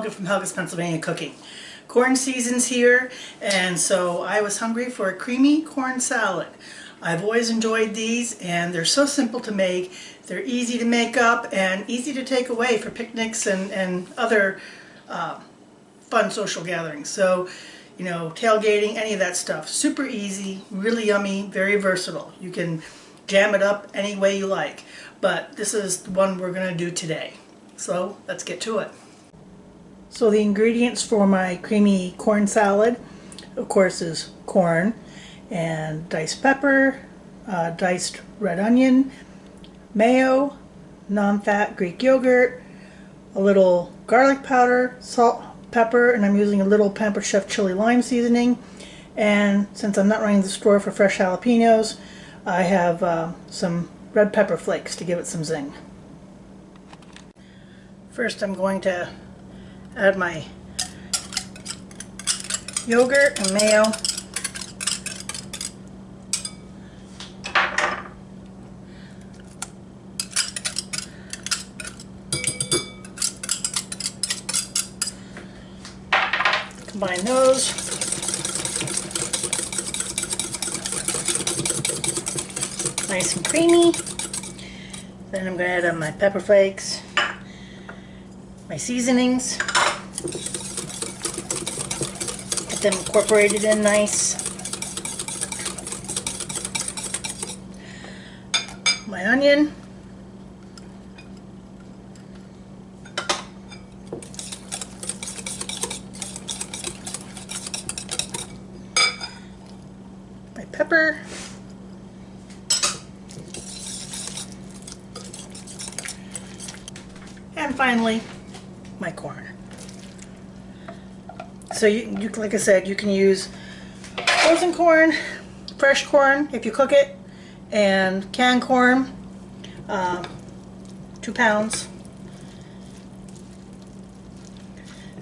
Helga from Helga's Pennsylvania Cooking. Corn season's here, and so I was hungry for a creamy corn salad. I've always enjoyed these, and they're so simple to make. They're easy to make up and easy to take away for picnics and other fun social gatherings. So, you know, tailgating, any of that stuff. Super easy, really yummy, very versatile. You can jam it up any way you like, but this is the one we're going to do today. So let's get to it. So the ingredients for my creamy corn salad, of course, is corn and diced pepper, diced red onion, mayo, non-fat Greek yogurt, a little garlic powder, salt, pepper, and I'm using a little Pampered Chef chili lime seasoning. And since I'm not running the store for fresh jalapeños, I have some red pepper flakes to give it some zing. First I'm going to add my yogurt and mayo. Combine those. Nice and creamy. Then I'm going to add my pepper flakes, my seasonings, get them incorporated in nice. My onion, my pepper, and finally my corn. So you like I said, you can use frozen corn, fresh corn if you cook it, and canned corn, 2 pounds.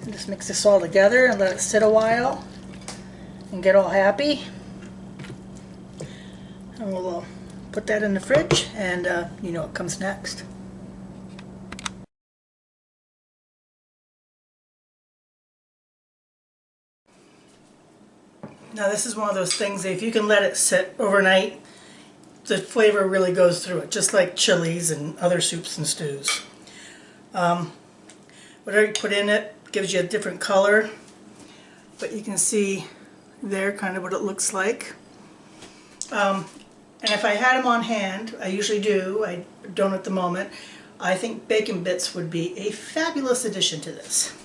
And just mix this all together and let it sit a while and get all happy. And we'll put that in the fridge, and you know what comes next. Now this is one of those things that if you can let it sit overnight, the flavor really goes through it, just like chilies and other soups and stews. Whatever you put in it gives you a different color, but you can see there kind of what it looks like. And if I had them on hand, I usually do, I don't at the moment, I think bacon bits would be a fabulous addition to this.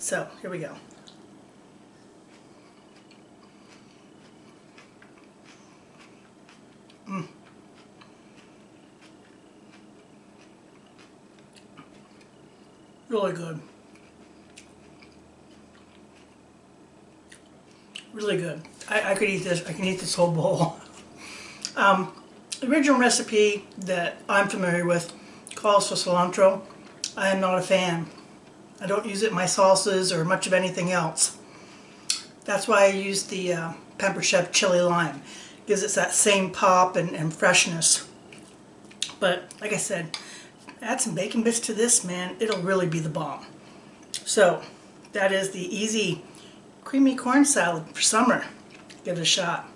So here we go. Really good. Really good. I could eat this. I can eat this whole bowl. The original recipe that I'm familiar with calls for cilantro. I am not a fan. I don't use it in my salsas or much of anything else. That's why I use the Pampered Chef chili lime. Gives it that same pop and freshness. But like I said, add some bacon bits to this, man, it'll really be the bomb. So that is the easy creamy corn salad for summer. Give it a shot.